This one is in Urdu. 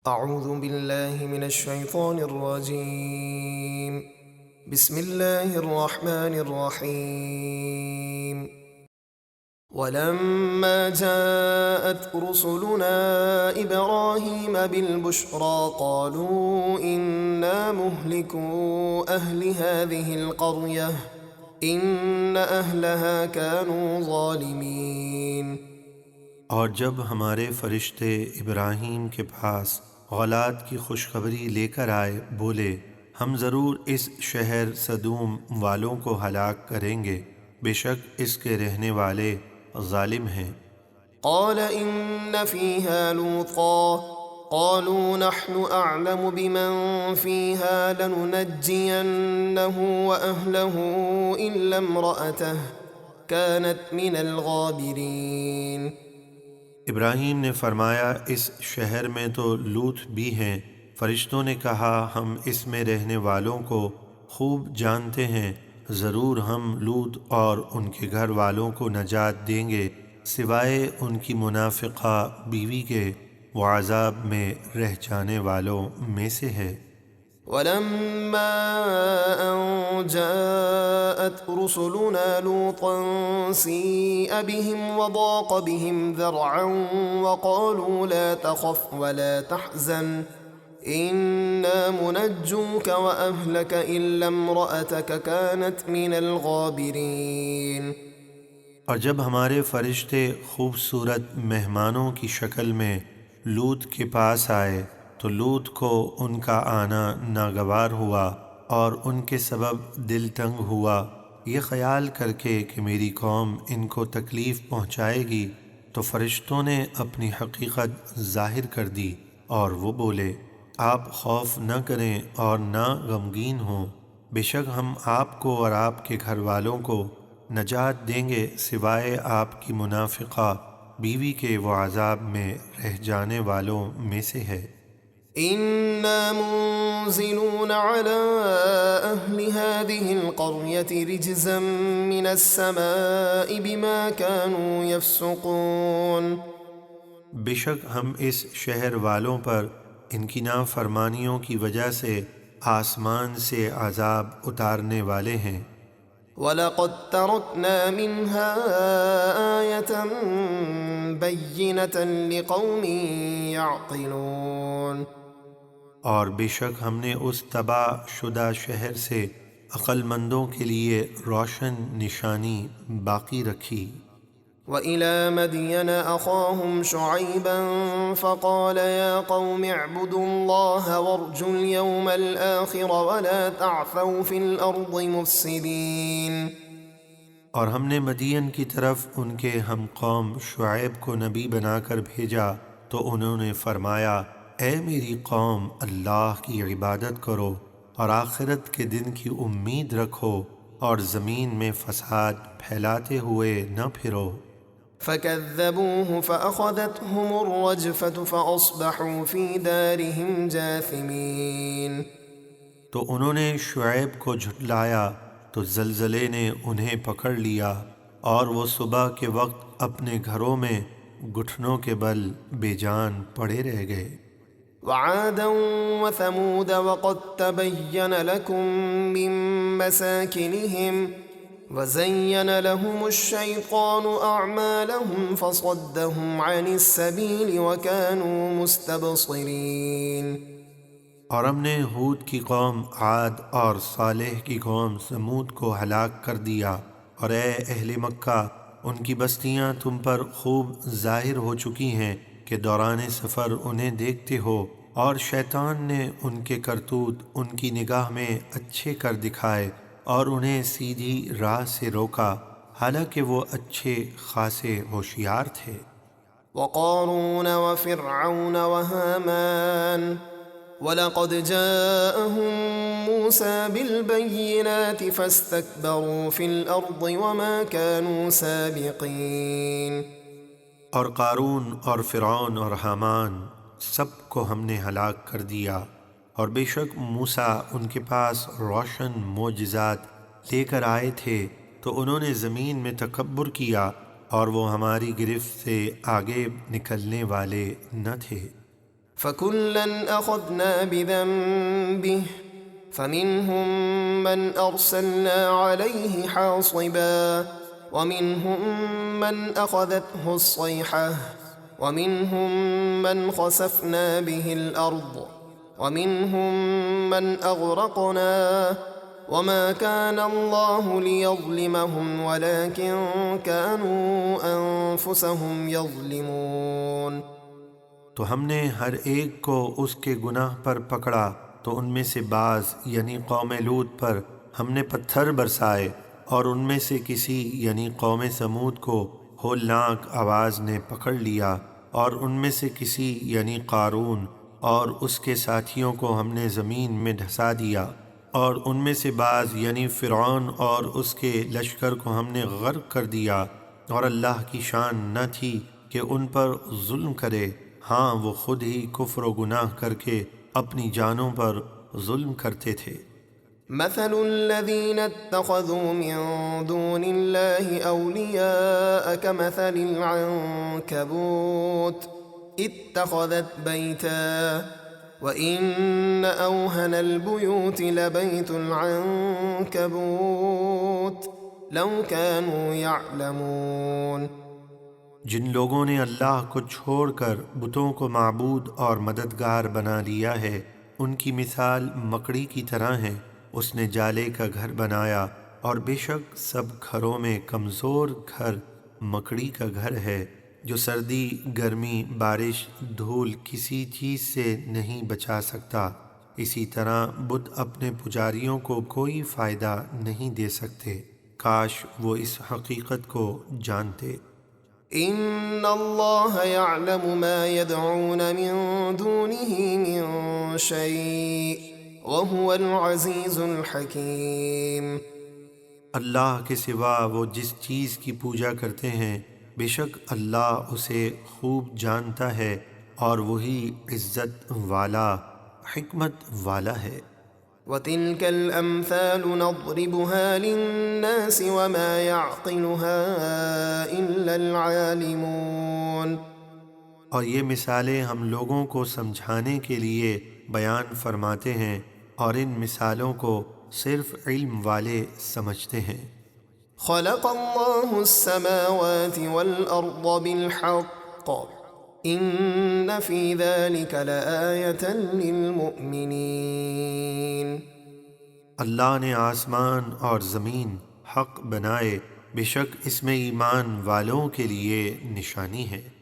أعوذ بالله من الشيطان الرجيم. بسم الله الرحمن الرحيم. ولما جاءت رسلنا إبراهيم بالبشرى قالوا إنا مهلكو أهل هذه القرية إن أهلها كانوا ظالمين. اور جب ہمارے فرشتے ابراہیم کے پاس اولاد کی خوشخبری لے کر آئے، بولے ہم ضرور اس شہر سدوم والوں کو ہلاک کریں گے، بے شک اس کے رہنے والے ظالم ہیں۔ قال إن فيها لوطا قالوا نحن أعلم بمن فيها لننجينه وأهله إلا امرأته كانت من الغابرين. ابراہیم نے فرمایا اس شہر میں تو لوط بھی ہیں۔ فرشتوں نے کہا ہم اس میں رہنے والوں کو خوب جانتے ہیں، ضرور ہم لوط اور ان کے گھر والوں کو نجات دیں گے سوائے ان کی منافقہ بیوی کے، وہ عذاب میں رہ جانے والوں میں سے ہے۔ ولما أن جاءت رسلنا لوطا سيء بهم وضاق بهم ذرعا وقالوا لا تخف ولا تحزن إنا منجوك وأهلك إلا امرأتك كانت من الغابرين. اور جب ہمارے فرشتے خوبصورت مہمانوں کی شکل میں لوط کے پاس آئے تو لوط کو ان کا آنا ناگوار ہوا اور ان کے سبب دل تنگ ہوا، یہ خیال کر کے کہ میری قوم ان کو تکلیف پہنچائے گی، تو فرشتوں نے اپنی حقیقت ظاہر کر دی اور وہ بولے آپ خوف نہ کریں اور نہ غمگین ہوں، بے شک ہم آپ کو اور آپ کے گھر والوں کو نجات دیں گے سوائے آپ کی منافقہ بیوی کے، وہ عذاب میں رہ جانے والوں میں سے ہے۔ إنا منزلون على أهل هذه القرية رجزا من السماء بما كانوا يفسقون. بے شک ہم اس شہر والوں پر ان کی نافرمانیوں کی وجہ سے آسمان سے عذاب اتارنے والے ہیں۔ وَلَقَدْ تَرَكْنَا مِنْهَا آيَةً بَيِّنَةً لِقَوْمٍ يَعْقِلُونَ. اور بے شک ہم نے اس تباہ شدہ شہر سے عقل مندوں کے لیے روشن نشانی باقی رکھی۔ وَإِلَى مَدْيَنَ أَخَاهُمْ شُعَيْبًا فَقَالَ يَا قَوْمِ اعْبُدُوا اللَّهَ وَارْجُوا الْيَوْمَ الْآخِرَ وَلَا تَعْثَوْا فِي الْأَرْضِ مُفْسِدِينَ. اور ہم نے مدین کی طرف ان کے ہم قوم شعیب کو نبی بنا کر بھیجا تو انہوں نے فرمایا اے میری قوم اللہ کی عبادت کرو اور آخرت کے دن کی امید رکھو اور زمین میں فساد پھیلاتے ہوئے نہ پھرو۔ فَكَذَّبُوهُ فَأَخَذَتْهُمُ الرَّجْفَةُ فَأَصْبَحُوا فِي دَارِهِمْ جَاثِمِينَ. تو انہوں نے شعیب کو جھٹلایا تو زلزلے نے انہیں پکڑ لیا اور وہ صبح کے وقت اپنے گھروں میں گھٹنوں کے بل بے جان پڑے رہ گئے۔ وعادا وثمود وقد تبين لكم من مساكنهم وزين لهم الشيطان أعمالهم فصدهم عن السبيل وكانوا مستبصرين. اور ہم نے ہود کی قوم عاد اور صالح کی قوم ثمود کو ہلاک کر دیا، اور اے اہل مکہ ان کی بستیاں تم پر خوب ظاہر ہو چکی ہیں کہ دوران سفر انہیں دیکھتے ہو، اور شیطان نے ان کے کرتوت ان کی نگاہ میں اچھے کر دکھائے اور انہیں سیدھی راہ سے روکا، حالانکہ وہ اچھے خاصے ہوشیار تھے۔ وقارون وفرعون وهامان وَلَقَدْ جَاءَهُم مُّوسَىٰ بِالْبَيِّنَاتِ فَاسْتَكْبَرُوا فِي الْأَرْضِ وَمَا كَانُوا سَابِقِينَ. اور قارون اور فرعون اور حامان سب کو ہم نے ہلاک کر دیا، اور بے شک موسیٰ ان کے پاس روشن معجزات لے کر آئے تھے تو انہوں نے زمین میں تکبر کیا اور وہ ہماری گرفت سے آگے نکلنے والے نہ تھے۔ فكلا أخذنا بذنبه فمنهم من أرسلنا عليه حاصبا ومنهم من أخذته الصيحة ومنهم من خسفنا به الأرض ومنهم من أغرقنا وما كان الله ليظلمهم ولكن كانوا أنفسهم يظلمون۔ تو ہم نے ہر ایک کو اس کے گناہ پر پکڑا، تو ان میں سے بعض یعنی قوم لوط پر ہم نے پتھر برسائے، اور ان میں سے کسی یعنی قوم سمود کو ہولناک آواز نے پکڑ لیا، اور ان میں سے کسی یعنی قارون اور اس کے ساتھیوں کو ہم نے زمین میں دھسا دیا، اور ان میں سے بعض یعنی فرعون اور اس کے لشکر کو ہم نے غرق کر دیا، اور اللہ کی شان نہ تھی کہ ان پر ظلم کرے، ہاں وہ خود ہی کفر و گناہ کر کے اپنی جانوں پر ظلم کرتے تھے۔ مثل الذين اتخذوا من دون الله أولياء كمثل العنكبوت اتخذت بيتا وإن أوهن البيوت لبيت العنكبوت لو كانوا يعلمون۔ جن لوگوں نے اللہ کو چھوڑ کر بتوں کو معبود اور مددگار بنا لیا ہے، ان کی مثال مکڑی کی طرح ہے۔ اس نے جالے کا گھر بنایا، اور بے شک سب گھروں میں کمزور گھر مکڑی کا گھر ہے، جو سردی، گرمی، بارش، دھول کسی چیز سے نہیں بچا سکتا۔ اسی طرح بت اپنے پجاریوں کو کوئی فائدہ نہیں دے سکتے، کاش وہ اس حقیقت کو جانتے۔ ان اللہ یعلم ما يدعون من دونه من شیء وهو العزیز الحکیم۔ اللہ کے سوا وہ جس چیز کی پوجا کرتے ہیں، بے شک اللہ اسے خوب جانتا ہے، اور وہی عزت والا، حکمت والا ہے۔ وَتِلْكَ الْأَمْثَالُ نَضْرِبُهَا لِلنَّاسِ وَمَا يَعْقِلُهَا إِلَّا الْعَالِمُونَ۔ اور یہ مثالیں ہم لوگوں کو سمجھانے کے لیے بیان فرماتے ہیں، اور ان مثالوں کو صرف علم والے سمجھتے ہیں۔ خَلَقَ اللَّهُ السَّمَاوَاتِ وَالْأَرْضَ بِالْحَقِّ إِنَّ فِي ذَلِكَ لَآيَةً لِلْمُؤْمِنِينَ۔ اللہ نے آسمان اور زمین حق بنائے، بے شک اس میں ایمان والوں کے لیے نشانی ہے۔